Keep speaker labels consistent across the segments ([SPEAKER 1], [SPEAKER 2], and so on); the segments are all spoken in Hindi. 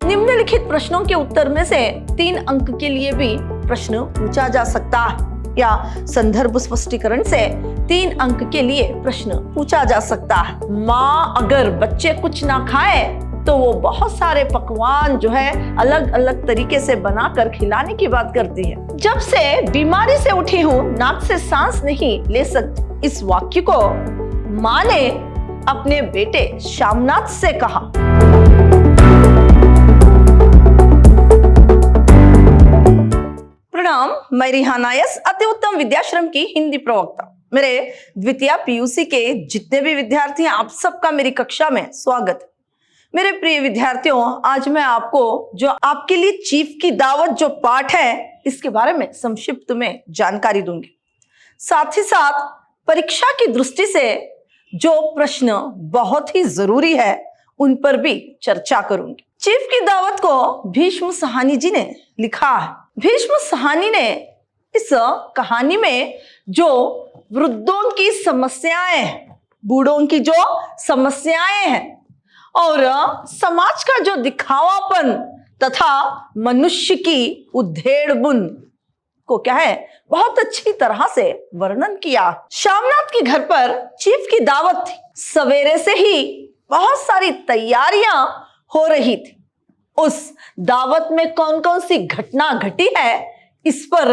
[SPEAKER 1] निम्नलिखित प्रश्नों के उत्तर में से 3 अंक के लिए भी प्रश्न पूछा जा सकता है, या संदर्भ स्पष्टीकरण से 3 अंक के लिए प्रश्न पूछा जा सकता है। माँ अगर बच्चे कुछ ना खाए तो वो बहुत सारे पकवान जो है अलग अलग तरीके से बनाकर खिलाने की बात करती है। जब से बीमारी से उठी हूँ नाक से सांस नहीं ले सकती, इस वाक्य को माँ ने अपने बेटे श्यामनाथ से कहा। प्रणाम, मैं रिहाना यस, अति उत्तम विद्याश्रम की हिंदी प्रवक्ता। मेरे द्वितीय पीयूसी के जितने भी विद्यार्थी हैं, आप सबका मेरी कक्षा में स्वागत। मेरे प्रिय विद्यार्थियों, आज मैं आपको जो आपके लिए चीफ की दावत जो पाठ है इसके बारे में संक्षिप्त में जानकारी दूंगी। साथ ही साथ परीक्षा की दृष्टि से जो प्रश्न बहुत ही जरूरी है उन पर भी चर्चा करूंगी। चीफ की दावत को भीष्म साहनी जी ने लिखा है। भीष्म साहनी ने इस कहानी में जो वृद्धों की समस्याएं हैं, बूढ़ों की जो समस्याएं हैं और समाज का जो दिखावापन तथा मनुष्य की उधेड़-बुन को क्या है बहुत अच्छी तरह से वर्णन किया। श्यामनाथ के घर पर चीफ की दावत थी। सवेरे से ही बहुत सारी तैयारियां हो रही थी। उस दावत में कौन कौन सी घटना घटी है इस पर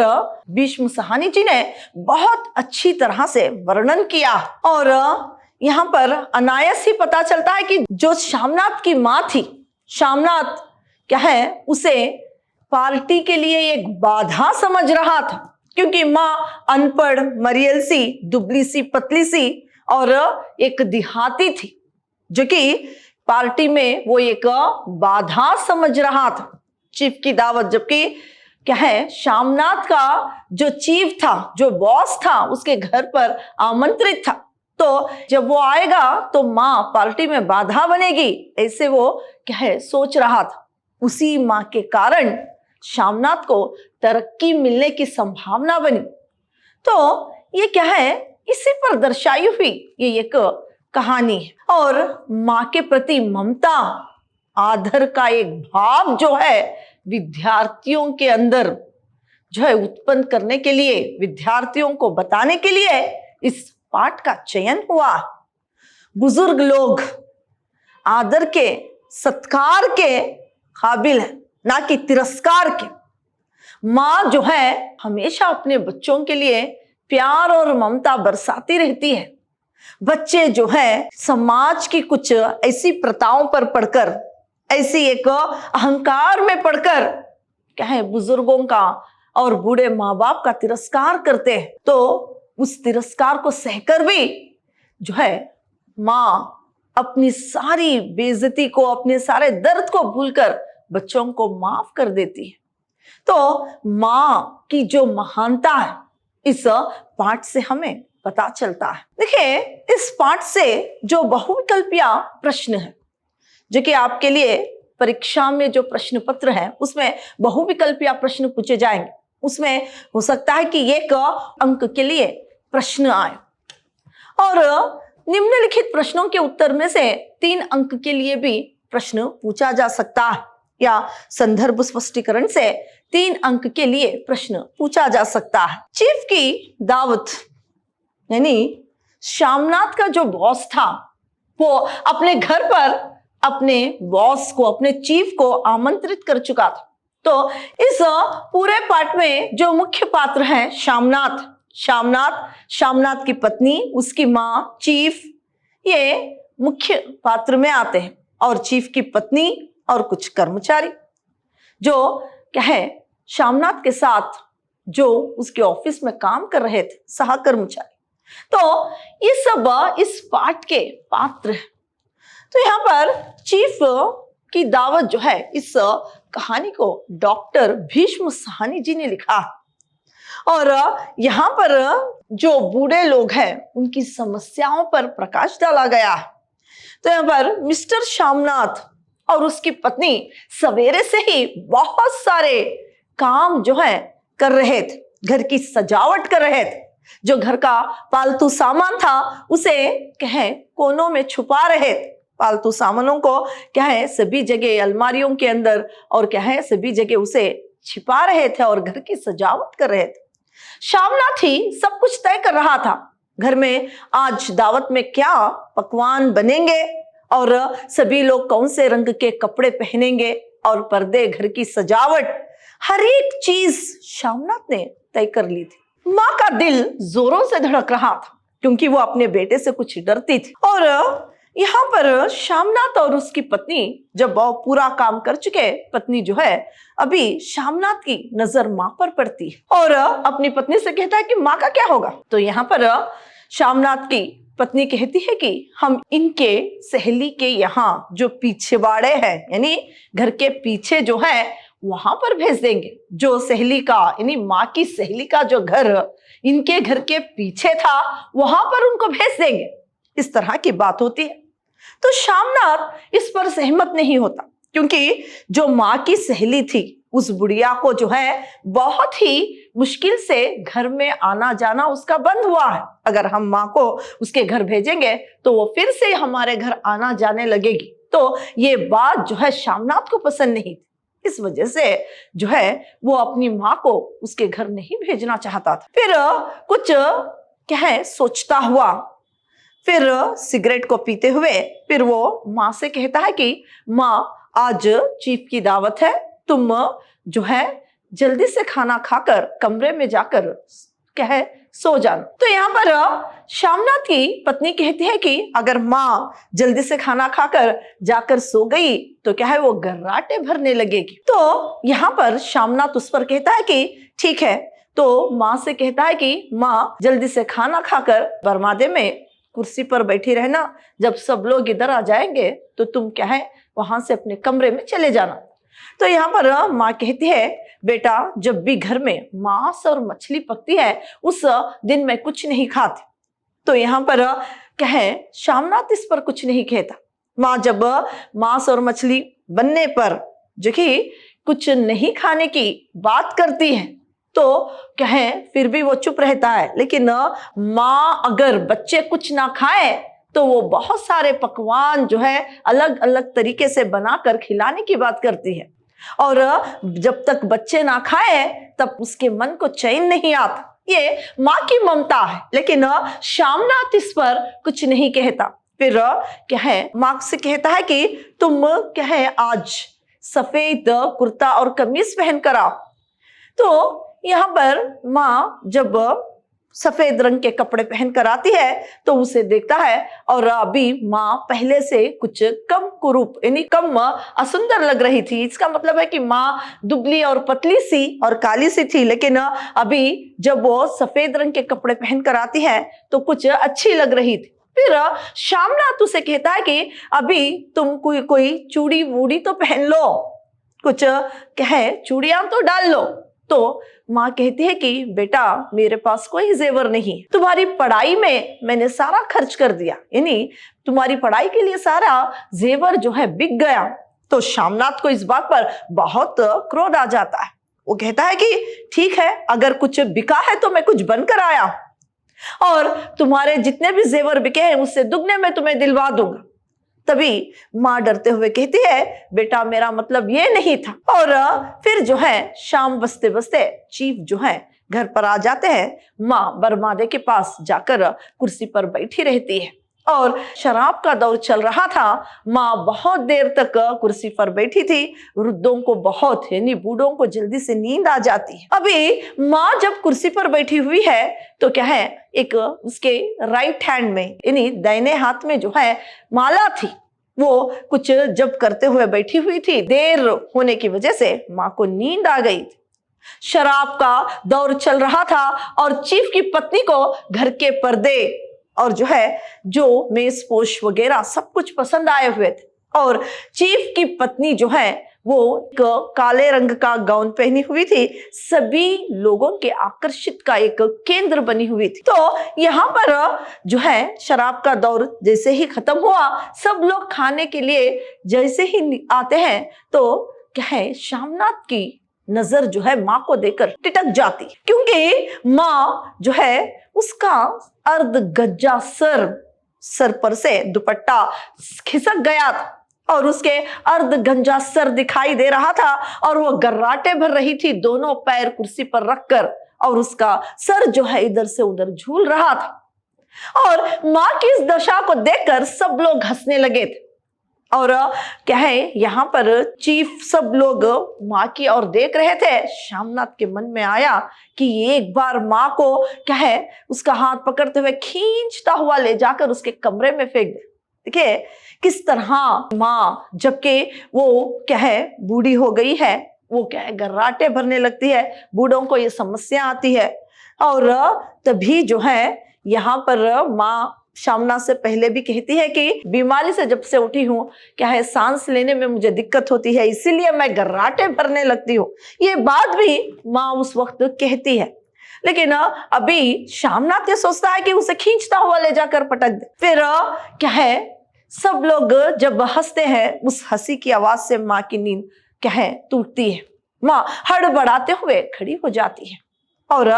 [SPEAKER 1] भीष्म साहनी जी ने बहुत अच्छी तरह से वर्णन किया। और यहाँ पर अनायास ही पता चलता है कि जो श्यामनाथ की माँ थी, श्यामनाथ क्या है उसे पार्टी के लिए एक बाधा समझ रहा था, क्योंकि माँ अनपढ़, मरियल सी, दुबली सी, पतली सी और एक देहाती थी, जो कि पार्टी में वो एक बाधा समझ रहा था चीफ की दावत। जबकि क्या है श्यामनाथ का जो चीफ था, जो बॉस था, उसके घर पर आमंत्रित था, तो जब वो आएगा तो माँ पार्टी में बाधा बनेगी, ऐसे वो क्या है सोच रहा था। उसी माँ के कारण श्यामनाथ को तरक्की मिलने की संभावना बनी। तो ये क्या है इसी पर दर्शाई हुई ये एक कहानी है। और माँ के प्रति ममता, आदर का एक भाव जो है विद्यार्थियों के अंदर जो है उत्पन्न करने के लिए, विद्यार्थियों को बताने के लिए इस पाठ का चयन हुआ। बुजुर्ग लोग आदर के, सत्कार के काबिल है, ना कि तिरस्कार के। माँ जो है हमेशा अपने बच्चों के लिए प्यार और ममता बरसाती रहती है। बच्चे जो है समाज की कुछ ऐसी प्रथाओं पर पढ़कर, ऐसी एक अहंकार में पढ़कर क्या है बुजुर्गों का और बूढ़े माँ बाप का तिरस्कार करते हैं, तो उस तिरस्कार को सहकर भी जो है माँ अपनी सारी बेइज्जती को, अपने सारे दर्द को भूलकर बच्चों को माफ कर देती है। तो माँ की जो महानता है इस पाठ से हमें पता चलता है। देखिए, इस पाठ से जो बहुविकल्पीय प्रश्न है, जो कि आपके लिए परीक्षा में जो प्रश्न पत्र है उसमें बहुविकल्पीय प्रश्न पूछे जाएंगे, उसमें हो सकता है कि 1 अंक के लिए प्रश्न आए। और निम्नलिखित प्रश्नों के उत्तर में से 3 अंक के लिए भी प्रश्न पूछा जा सकता है, या संदर्भ स्पष्टीकरण से 3 अंक के लिए प्रश्न पूछा जा सकता है। चीफ की दावत यानी श्यामनाथ का जो बॉस था वो अपने घर पर अपने बॉस को, अपने चीफ को आमंत्रित कर चुका था। तो इस पूरे पाठ में जो मुख्य पात्र हैं श्यामनाथ, श्यामनाथ की पत्नी, उसकी माँ, चीफ, ये मुख्य पात्र में आते हैं। और चीफ की पत्नी और कुछ कर्मचारी जो क्या है श्यामनाथ के साथ जो उसके ऑफिस में काम कर रहे थे, सह कर्मचारी। तो ये सब इस पाठ के पात्र हैं। तो यहाँ पर चीफ की दावत जो है इस कहानी को डॉक्टर भीष्म साहनी जी ने लिखा। और यहाँ पर जो बूढ़े लोग हैं उनकी समस्याओं पर प्रकाश डाला गया है। तो यहाँ पर मिस्टर श्यामनाथ और उसकी पत्नी सवेरे से ही बहुत सारे काम जो है कर रहे थे, घर की सजावट कर रहे थे। जो घर का पालतू सामान था उसे कहें कोनों में छुपा रहे थे। पालतू सामानों को क्या है सभी जगह अलमारियों के अंदर और क्या है सभी जगह उसे छिपा रहे थे और घर की सजावट कर रहे थे। शामनाथ ही सब कुछ तय कर रहा था। घर में आज दावत में क्या पकवान बनेंगे और सभी लोग कौन से रंग के कपड़े पहनेंगे और पर्दे, घर की सजावट, हर एक चीज शामनाथ ने तय कर ली थी। माँ का दिल जोरों से धड़क रहा था क्योंकि वो अपने बेटे से कुछ डरती थी। और यहाँ पर शामनाथ और उसकी पत्नी जब पूरा काम कर चुके, पत्नी जो है अभी शामनाथ की नजर माँ पर पड़ती है और अपनी पत्नी से कहता है कि माँ का क्या होगा। तो यहाँ पर शामनाथ की पत्नी कहती है कि हम इनके सहेली के यहाँ जो पीछे बाड़े हैं यानी घर के पीछे जो है वहां पर भेज देंगे। जो सहेली का यानी माँ की सहेली का जो घर इनके घर के पीछे था वहां पर उनको भेज देंगे। इस तरह की बात होती है। तो शामनाथ इस पर सहमत नहीं होता क्योंकि जो माँ की सहेली थी उस बुढ़िया को जो है बहुत ही मुश्किल से घर में आना जाना उसका बंद हुआ है। अगर हम माँ को उसके घर भेजेंगे तो वो फिर से हमारे घर आना जाने लगेगी। तो ये बात जो है शामनाथ को पसंद नहीं थी। इस वजह से जो है वो अपनी माँ को उसके घर नहीं भेजना चाहता था। फिर कुछ क्या है सोचता हुआ फिर सिगरेट को पीते हुए फिर वो माँ से कहता है कि माँ आज चीफ की दावत है, तुम जो है जल्दी से खाना खाकर कमरे में जाकर क्या है सो जाना। तो यहाँ पर शामनाथ की पत्नी कहती है कि अगर माँ जल्दी से खाना खाकर जाकर सो गई तो क्या है वो गर्राटे भरने लगेगी। तो यहाँ पर शामनाथ उस पर कहता है कि ठीक है। तो माँ से कहता है कि माँ जल्दी से खाना खाकर बरमादे में कुर्सी पर बैठी रहना, जब सब लोग इधर आ जाएंगे तो तुम क्या है वहां से अपने कमरे में चले जाना। तो यहाँ पर माँ कहती है बेटा जब भी घर में मांस और मछली पकती है उस दिन मैं कुछ नहीं खाती। तो यहाँ पर क्या है शामनाथ इस पर कुछ नहीं कहता। माँ जब मांस और मछली बनने पर जो कि कुछ नहीं खाने की बात करती है तो क्या है फिर भी वो चुप रहता है। लेकिन माँ अगर बच्चे कुछ ना खाए तो वो बहुत सारे पकवान जो है अलग अलग तरीके से बनाकर खिलाने की बात करती है। और जब तक बच्चे ना खाए तब उसके मन को चैन नहीं आता। ये माँ की ममता है। लेकिन शामनाथ इस पर कुछ नहीं कहता। फिर क्या है माँ से कहता है कि तुम क्या है आज सफेद कुर्ता और कमीज पहन कर आओ। तो यहाँ पर माँ जब सफेद रंग के कपड़े पहन कर आती है तो उसे देखता है और अभी माँ पहले से कुछ कम कुरूप यानी कम असुंदर लग रही थी। इसका मतलब है कि माँ दुबली और पतली सी और काली सी थी, लेकिन अभी जब वो सफेद रंग के कपड़े पहन कर आती है तो कुछ अच्छी लग रही थी। फिर शामनाथ उसे कहता है कि अभी तुम कोई चूड़ी वूड़ी तो पहन लो, कुछ क्या है चूड़ियां तो डाल लो। तो माँ कहती है कि बेटा मेरे पास कोई जेवर नहीं, तुम्हारी पढ़ाई में मैंने सारा खर्च कर दिया, यानी तुम्हारी पढ़ाई के लिए सारा जेवर जो है बिक गया। तो शामनाथ को इस बात पर बहुत क्रोध आ जाता है। वो कहता है कि ठीक है अगर कुछ बिका है तो मैं कुछ बनकर आया और तुम्हारे जितने भी जेवर बिके हैं उससे दुगने में तुम्हें दिलवा दूंगा। तभी माँ डरते हुए कहती है बेटा मेरा मतलब ये नहीं था। और फिर जो है शाम बसते बसते चीफ जो है घर पर आ जाते हैं। माँ बरमादे के पास जाकर कुर्सी पर बैठी रहती है और शराब का दौर चल रहा था। माँ बहुत देर तक कुर्सी पर बैठी थी। वृद्धों को बहुत यानी बूढ़ों को जल्दी से नींद आ जाती है। अभी माँ जब कुर्सी पर बैठी हुई है तो क्या है एक उसके राइट हैंड में यानी दाहिने हाथ में जो है माला थी, वो कुछ जब करते हुए बैठी हुई थी। देर होने की वजह से माँ को नींद आ गई थी। शराब का दौर चल रहा था और चीफ की पत्नी को घर के पर्दे और जो है जो मेजपोश वगैरह सब कुछ पसंद आए हुए थे। और चीफ की पत्नी जो है वो एक काले रंग का गाउन पहनी हुई थी, सभी लोगों के आकर्षित का एक केंद्र बनी हुई थी। तो यहाँ पर जो है शराब का दौर जैसे ही खत्म हुआ, सब लोग खाने के लिए जैसे ही आते हैं तो क्या है शामनाथ की नजर जो है माँ को देखकर टिटक जाती, क्योंकि माँ जो है उसका अर्ध गज्जा सर सर पर से दुपट्टा खिसक गया था और उसके अर्ध गंजा सर दिखाई दे रहा था और वो गर्राटे भर रही थी, दोनों पैर कुर्सी पर रखकर, और उसका सर जो है इधर से उधर झूल रहा था। और मां की इस दशा को देखकर सब लोग हंसने लगे थे। और क्या है, यहाँ पर चीफ सब लोग माँ की ओर देख रहे थे। श्यामनाथ के मन में आया कि एक बार माँ को क्या है, उसका हाथ पकड़ते हुए खींचता हुआ ले जाकर उसके कमरे में फेंक दे। देखिए किस तरह माँ, जबकि वो क्या है बूढ़ी हो गई है, वो क्या है गर्राटे भरने लगती है, बूढ़ों को ये समस्या आती है। और तभी जो है यहाँ पर माँ श्यामनाथ से पहले भी कहती है कि बीमारी से जब से उठी हूँ, क्या है सांस लेने में मुझे दिक्कत होती है, इसीलिए मैं गर्राटे भरने लगती हूँ। ये बात भी माँ उस वक्त कहती है। लेकिन अभी श्यामनाथ ये सोचता है कि उसे खींचता हुआ ले जाकर पटक दे। फिर क्या है, सब लोग जब हंसते हैं, उस हंसी की आवाज से माँ की नींद क्या है टूटती है। माँ हड़बड़ाते हुए खड़ी हो जाती है और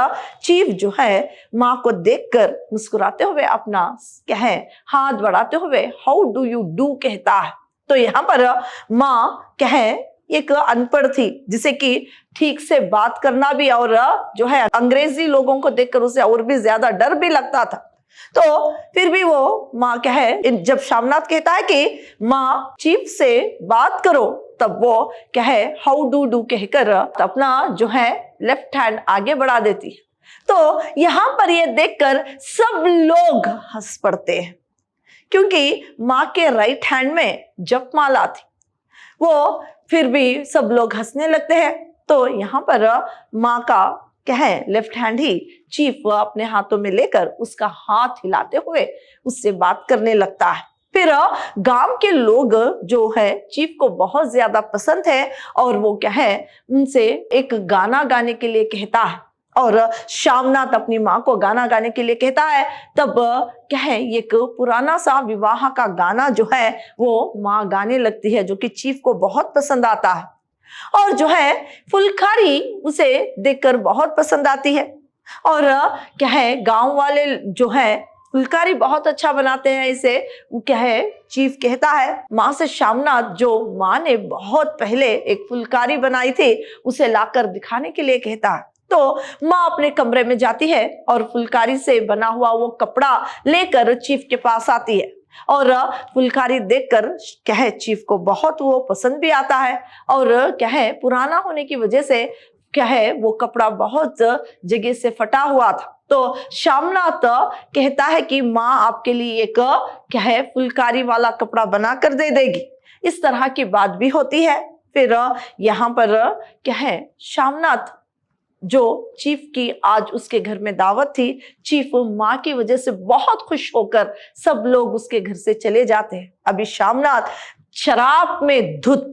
[SPEAKER 1] चीफ जो है माँ को देखकर मुस्कुराते हुए अपना क्या है हाथ बढ़ाते हुए हाउ डू यू डू कहता है। तो यहाँ पर माँ क्या है एक अनपढ़ थी, जिसे कि ठीक से बात करना भी और जो है अंग्रेजी लोगों को देखकर उसे और भी ज्यादा डर भी लगता था। तो फिर भी वो माँ क्या है, जब श्यामनाथ कहता है कि माँ चीफ से बात करो, तब वो क्या है हाउ डू डू कहकर अपना जो है लेफ्ट हैंड आगे बढ़ा देती है। तो यहाँ पर ये देखकर सब लोग हंस पड़ते हैं, क्योंकि माँ के राइट हैंड में जपमाला थी। वो फिर भी सब लोग हंसने लगते हैं। तो यहाँ पर माँ का क्या है लेफ्ट हैंड ही चीफ अपने हाथों में लेकर उसका हाथ हिलाते हुए उससे बात करने लगता है। फिर गांव के लोग जो है चीफ को बहुत ज्यादा पसंद है और वो क्या है उनसे एक गाना गाने के लिए कहता है। और श्यामनाथ अपनी माँ को गाना गाने के लिए कहता है। तब क्या है एक पुराना सा विवाह का गाना जो है वो माँ गाने लगती है, जो कि चीफ को बहुत पसंद आता है। और जो है फुलकारी उसे देखकर बहुत पसंद आती है। और क्या है गांव वाले जो है फुलकारी बहुत अच्छा बनाते हैं इसे, वो क्या है चीफ कहता है माँ से श्यामनाथ जो माँ ने बहुत पहले एक फुलकारी बनाई थी उसे लाकर दिखाने के लिए कहता है। तो माँ अपने कमरे में जाती है और फुलकारी से बना हुआ वो कपड़ा लेकर चीफ के पास आती है। और फुलकारी देखकर क्या है चीफ को बहुत वो पसंद भी आता है। और क्या है पुराना होने की वजह से क्या है वो कपड़ा बहुत जगह से फटा हुआ था। तो श्यामनाथ कहता है कि माँ आपके लिए एक क्या है फुलकारी वाला कपड़ा बनाकर दे देगी। इस तरह की बात भी होती है। फिर यहाँ पर क्या है श्यामनाथ जो चीफ की आज उसके घर में दावत थी, चीफ माँ की वजह से बहुत खुश होकर सब लोग उसके घर से चले जाते हैं। अभी श्यामनाथ शराब में धुत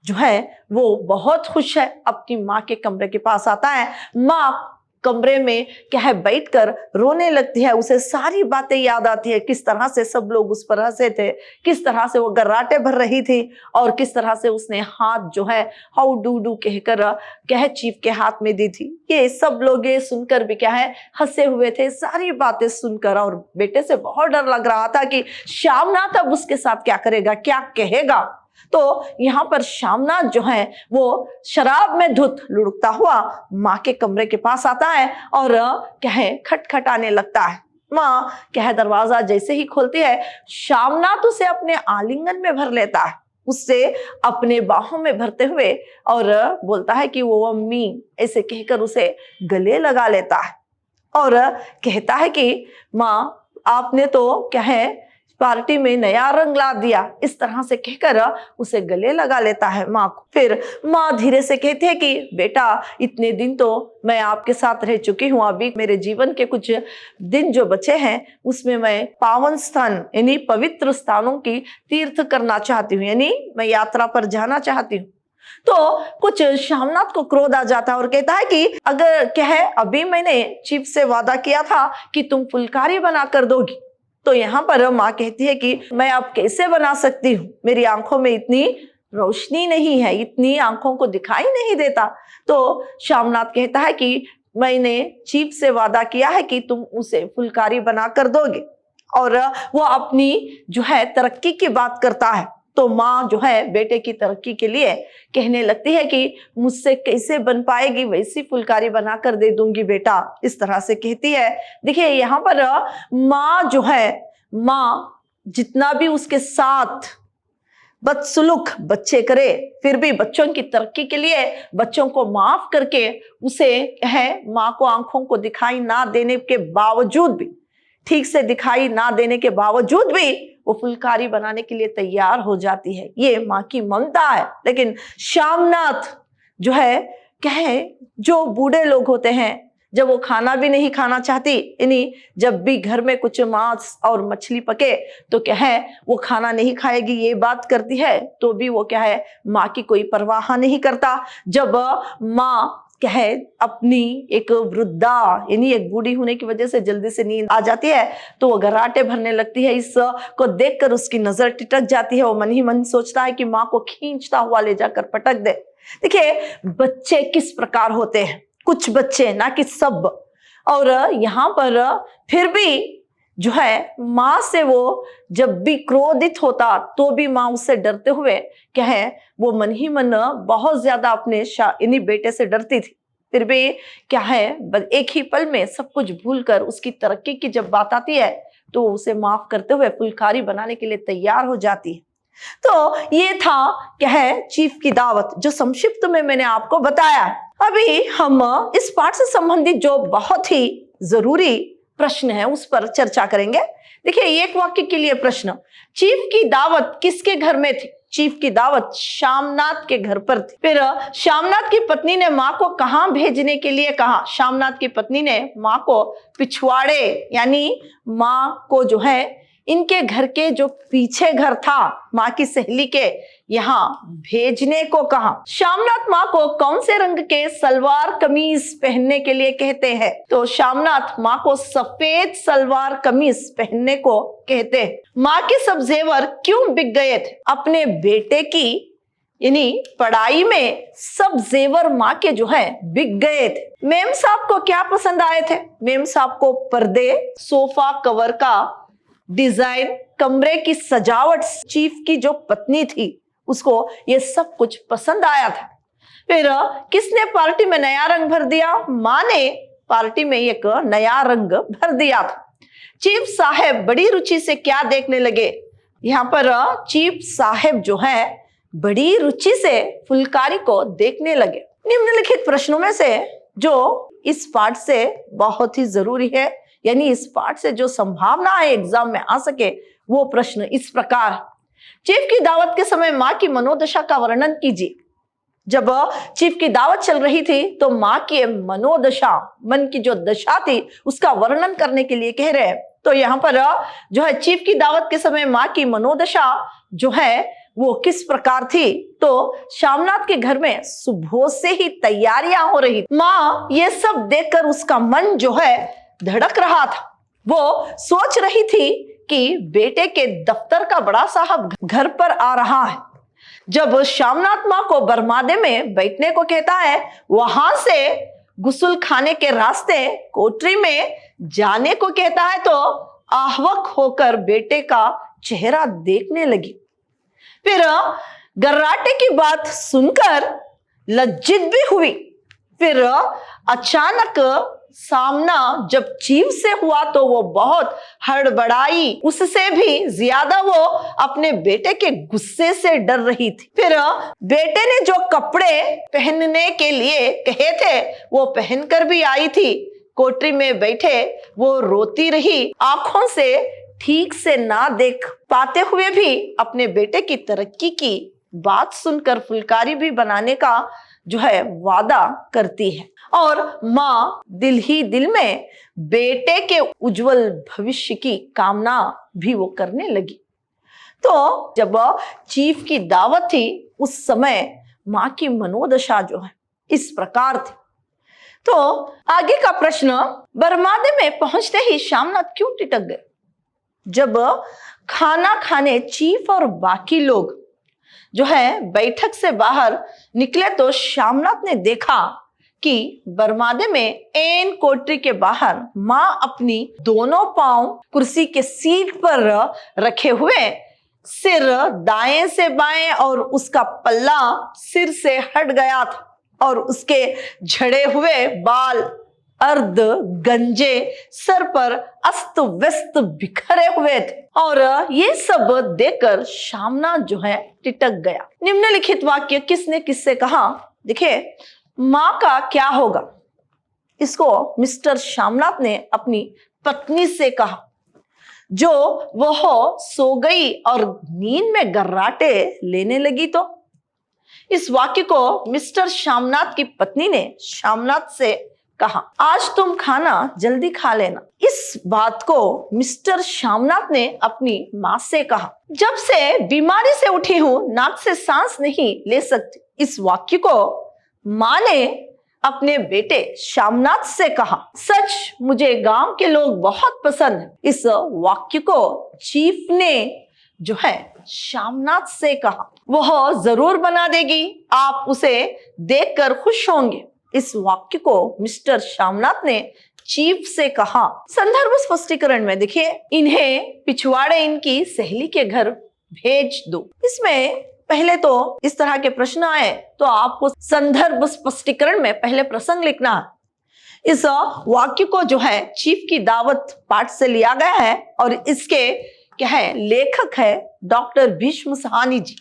[SPEAKER 1] जो है वो बहुत खुश है, अपनी माँ के कमरे के पास आता है। माँ कमरे में क्या है बैठकर रोने लगती है। उसे सारी बातें याद आती है, किस तरह से सब लोग उस पर हंसे थे, किस तरह से वो गर्राटे भर रही थी और किस तरह से उसने हाथ जो है हाउ डू डू कहकर क्या है चीफ के हाथ में दी थी। ये सब लोग ये सुनकर भी क्या है हंसे हुए थे सारी बातें सुनकर। और बेटे से बहुत डर लग रहा था कि श्यामनाथ अब उसके साथ क्या करेगा, क्या कहेगा। तो यहाँ पर श्यामनाथ जो है वो शराब में धुत लुढ़कता हुआ माँ के कमरे के पास आता है और क्या है खटखटाने लगता है। माँ क्या है दरवाजा जैसे ही खोलती है, श्यामनाथ उसे अपने आलिंगन में भर लेता है, उससे अपने बाहों में भरते हुए और बोलता है कि वो अम्मी ऐसे कहकर उसे गले लगा लेता है। और कहता है कि माँ आपने तो क्या है पार्टी में नया रंग ला दिया, इस तरह से कहकर उसे गले लगा लेता है माँ को। फिर माँ धीरे से कहती है कि बेटा इतने दिन तो मैं आपके साथ रह चुकी हूँ, अभी मेरे जीवन के कुछ दिन जो बचे हैं उसमें मैं पावन स्थान यानी पवित्र स्थानों की तीर्थ करना चाहती हूँ, यानी मैं यात्रा पर जाना चाहती हूँ। तो कुछ श्यामनाथ को क्रोध आ जाता है और कहता है कि अगर क्या है अभी मैंने चीफ से वादा किया था कि तुम फुलकारी बना कर दोगी। तो यहाँ पर माँ कहती है कि मैं अब कैसे बना सकती हूँ, मेरी आंखों में इतनी रोशनी नहीं है, इतनी आंखों को दिखाई नहीं देता। तो श्यामनाथ कहता है कि मैंने चीफ से वादा किया है कि तुम उसे फुलकारी बना कर दोगे। और वो अपनी जो है तरक्की की बात करता है, तो माँ जो है बेटे की तरक्की के लिए कहने लगती है कि मुझसे कैसे बन पाएगी, वैसी फुलकारी बनाकर दे दूंगी बेटा, इस तरह से कहती है। देखिए यहाँ पर माँ जो है, माँ जितना भी उसके साथ बदसलूक बच्चे करे, फिर भी बच्चों की तरक्की के लिए बच्चों को माफ करके उसे है, माँ को आंखों को दिखाई ना देने के बावजूद भी, ठीक से दिखाई ना देने के बावजूद भी वो फुलकारी बनाने के लिए तैयार हो जाती है। ये माँ की ममता है। लेकिन श्यामनाथ जो है, कहे जो बूढ़े लोग होते हैं, जब वो खाना भी नहीं खाना चाहती, यानी जब भी घर में कुछ मांस और मछली पके तो क्या है वो खाना नहीं खाएगी, ये बात करती है, तो भी वो क्या है माँ की कोई परवाह नहीं करता। जब माँ क्या है अपनी एक वृद्धा यानी एक बूढ़ी होने की वजह से जल्दी से नींद आ जाती है, तो वो घराटे भरने लगती है। इसको देखकर उसकी नजर टिटक जाती है। वो मन ही मन सोचता है कि माँ को खींचता हुआ ले जाकर पटक दे। देखिए बच्चे किस प्रकार होते हैं, कुछ बच्चे, ना कि सब, और यहाँ पर फिर भी जो है माँ से वो जब भी क्रोधित होता तो भी माँ उससे डरते हुए क्या है वो मन ही मन बहुत ज्यादा अपने इन्हीं बेटे से डरती थी। फिर भी क्या है एक ही पल में सब कुछ भूलकर उसकी तरक्की की जब बात आती है तो उसे माफ करते हुए फुलकारी बनाने के लिए तैयार हो जाती है। तो ये था क्या है चीफ की दावत, जो संक्षिप्त में मैंने आपको बताया। अभी हम इस पाठ से संबंधित जो बहुत ही जरूरी प्रश्न है उस पर चर्चा करेंगे। देखिए एक वाक्य के लिए प्रश्न, चीफ की दावत किसके घर में थी? चीफ की दावत श्यामनाथ के घर पर थी। फिर श्यामनाथ की पत्नी ने माँ को कहाँ भेजने के लिए कहा? श्यामनाथ की पत्नी ने माँ को पिछवाड़े यानी माँ को जो है इनके घर के जो पीछे घर था माँ की सहेली के, यहाँ भेजने को कहा। श्यामनाथ माँ को कौन से रंग के सलवार कमीज पहनने के लिए कहते हैं? तो श्यामनाथ माँ को सफेद सलवार कमीज पहनने को कहते हैं। माँ के सब जेवर क्यों बिक गए थे? अपने बेटे की यानी पढ़ाई में सब जेवर माँ के जो है बिक गए थे। मेम साहब को क्या पसंद आए थे? मेम साहब को पर्दे, सोफा कवर का डिजाइन, कमरे की सजावट, चीफ की जो पत्नी थी उसको ये सब कुछ पसंद आया था। फिर किसने पार्टी में नया रंग भर दिया? माँ ने पार्टी में एक नया रंग भर दिया था। चीफ साहब बड़ी रुचि से क्या देखने लगे? यहाँ पर चीफ साहब जो है बड़ी रुचि से फुलकारी को देखने लगे। निम्नलिखित प्रश्नों में से जो इस पाठ से बहुत ही जरूरी है, यानी इस पाठ से जो संभावना है एग्जाम में आ सके, वो प्रश्न इस प्रकार। चीफ की दावत के समय माँ की मनोदशा का वर्णन कीजिए। जब चीफ की दावत चल रही थी तो माँ की मनोदशा, मन की जो दशा थी उसका वर्णन करने के लिए कह रहे हैं। तो यहाँ पर जो है चीफ की दावत के समय माँ की मनोदशा जो है वो किस प्रकार थी? तो श्यामनाथ के घर में सुबह से ही तैयारियां हो रही। माँ ये सब देखकर उसका मन जो है धड़क रहा था। वो सोच रही थी कि बेटे के दफ्तर का बड़ा साहब घर पर आ रहा है। जब श्यामनाथ माँ को बरमादे में बैठने को कहता है, वहां से गुस्ल खाने के रास्ते कोठरी में जाने को कहता है, तो आहवक होकर बेटे का चेहरा देखने लगी। फिर गर्राटे की बात सुनकर लज्जित भी हुई। फिर अचानक सामना जब चीफ से हुआ तो वो बहुत हड़बड़ाई, उससे भी ज्यादा वो अपने बेटे के गुस्से से डर रही थी। फिर बेटे ने जो कपड़े पहनने के लिए कहे थे वो पहनकर भी आई थी। कोठरी में बैठे वो रोती रही, आंखों से ठीक से ना देख पाते हुए भी अपने बेटे की तरक्की की बात सुनकर फुलकारी भी बनाने का जो है वादा करती है। और माँ दिल ही दिल में बेटे के उज्जवल भविष्य की कामना भी वो करने लगी। तो जब चीफ की दावत थी उस समय माँ की मनोदशा जो है इस प्रकार थी। तो आगे का प्रश्न, बरमादे में पहुंचते ही श्यामनाथ क्यों टिटक गए? जब खाना खाने चीफ और बाकी लोग जो है बैठक से बाहर निकले तो श्यामनाथ ने देखा कि बरमादे में एन कोठरी के बाहर माँ अपनी दोनों पांव कुर्सी के सीट पर रखे हुए सिर दाएं से बाएं और उसका पल्ला सिर से हट गया था और उसके झड़े हुए बाल अर्ध गंजे सर पर अस्त व्यस्त बिखरे हुए थे और ये सब देखकर शामनाथ जो है टिटक गया। निम्नलिखित वाक्य किसने किससे कहा? देखिए, माँ का क्या होगा, इसको मिस्टर शामनाथ ने अपनी पत्नी से कहा जो वह सो गई और नींद में गर्राटे लेने लगी। तो इस वाक्य को मिस्टर शामनाथ की पत्नी ने शामनाथ से कहा, आज तुम खाना जल्दी खा लेना। इस बात को मिस्टर शामनाथ ने अपनी माँ से कहा, जब से बीमारी से उठी हूं नाक से सांस नहीं ले सकती। इस वाक्य को माँ ने अपने बेटे शामनाथ से कहा। सच मुझे गांव के लोग बहुत पसंद हैं। इस वाक्य को चीफ ने जो है शामनाथ से कहा, वह जरूर बना देगी, आप उसे देखकर खुश होंगे। इस वाक्य को मिस्टर शामनाथ ने चीफ से कहा। संदर्भ स्पष्टीकरण में देखिए, इन्हें पिछवाड़े इनकी सहेली के घर भेज दो। इसमें पहले तो इस तरह के प्रश्न आए तो आपको संदर्भ स्पष्टीकरण में पहले प्रसंग लिखना है। इस वाक्य को जो है चीफ की दावत पाठ से लिया गया है और इसके क्या है, लेखक है डॉक्टर भीष्म सहानी जी।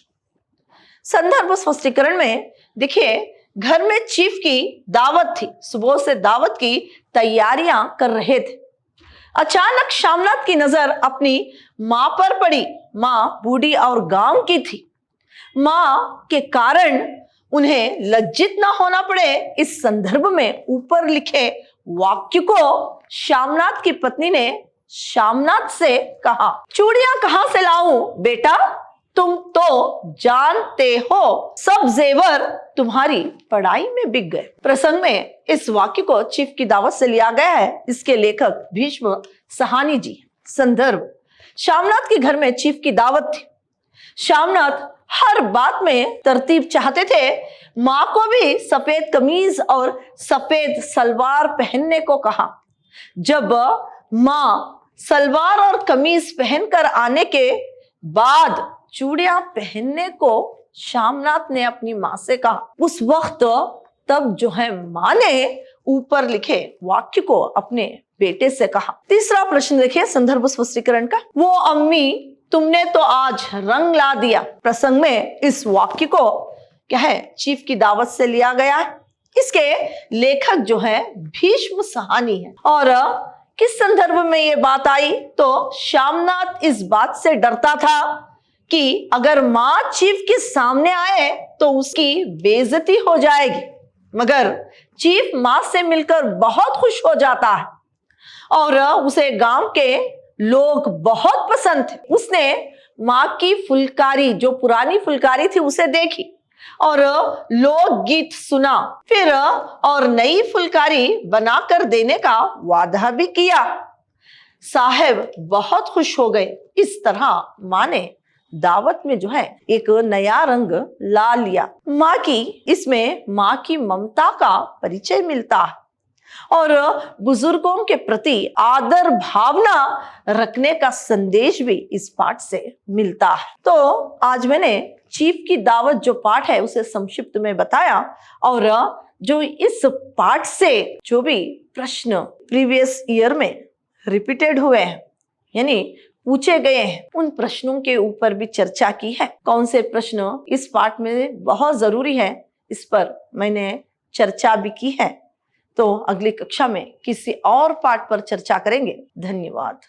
[SPEAKER 1] संदर्भ स्पष्टीकरण में देखिए, घर में चीफ की दावत थी, सुबह से दावत की तैयारियां कर रहे थे। अचानक शामनाथ की नजर अपनी माँ पर पड़ी। माँ बूढ़ी और गांव की थी। माँ के कारण उन्हें लज्जित ना होना पड़े, इस संदर्भ में ऊपर लिखे वाक्य को शामनाथ की पत्नी ने शामनाथ से कहा, चूड़ियां कहां से लाऊं बेटा, तुम तो जानते हो सब जेवर तुम्हारी पढ़ाई में बिक गए। प्रसंग में इस वाक्य को चीफ की दावत से लिया गया है। इसके लेखक भीष्म सहानी जी। संदर्भ, शामनाथ के घर में चीफ की दावत थी। शामनाथ हर बात में तरतीब चाहते थे। माँ को भी सफेद कमीज और सफेद सलवार पहनने को कहा। जब माँ सलवार और कमीज पहनकर आने के बाद चूड़ियां पहनने को शामनाथ ने अपनी माँ से कहा। उस वक्त तब जो है माँ ने ऊपर लिखे वाक्य को अपने बेटे से कहा। तीसरा प्रश्न देखिए संदर्भ स्पष्टीकरण का, वो अम्मी तुमने तो आज रंग ला दिया। प्रसंग में इस वाक्य को क्या है, चीफ की दावत से लिया गया है। इसके लेखक जो है भीष्म सहानी है। और किस संदर्भ में ये बात आई, तो शामनाथ इस बात से डरता था कि अगर माँ चीफ के सामने आए तो उसकी बेइज्जती हो जाएगी, मगर चीफ माँ से मिलकर बहुत खुश हो जाता है और उसे गांव के लोग बहुत पसंद थे। उसने माँ की फुलकारी, जो पुरानी फुलकारी थी, उसे देखी और लोकगीत सुना, फिर और नई फुलकारी बनाकर देने का वादा भी किया। साहब बहुत खुश हो गए। इस तरह माँ ने दावत में जो है एक नया रंग ला लिया। माँ की इसमें माँ की ममता का परिचय मिलता है और बुजुर्गों के प्रति आदर भावना रखने का संदेश भी इस पाठ से मिलता है। तो आज मैंने चीफ की दावत जो पाठ है उसे संक्षिप्त में बताया और जो इस पाठ से जो भी प्रश्न प्रीवियस ईयर में रिपीटेड हुए हैं यानी पूछे गए हैं, उन प्रश्नों के ऊपर भी चर्चा की है। कौन से प्रश्न इस पाठ में बहुत जरूरी है, इस पर मैंने चर्चा भी की है। तो अगली कक्षा में किसी और पाठ पर चर्चा करेंगे। धन्यवाद।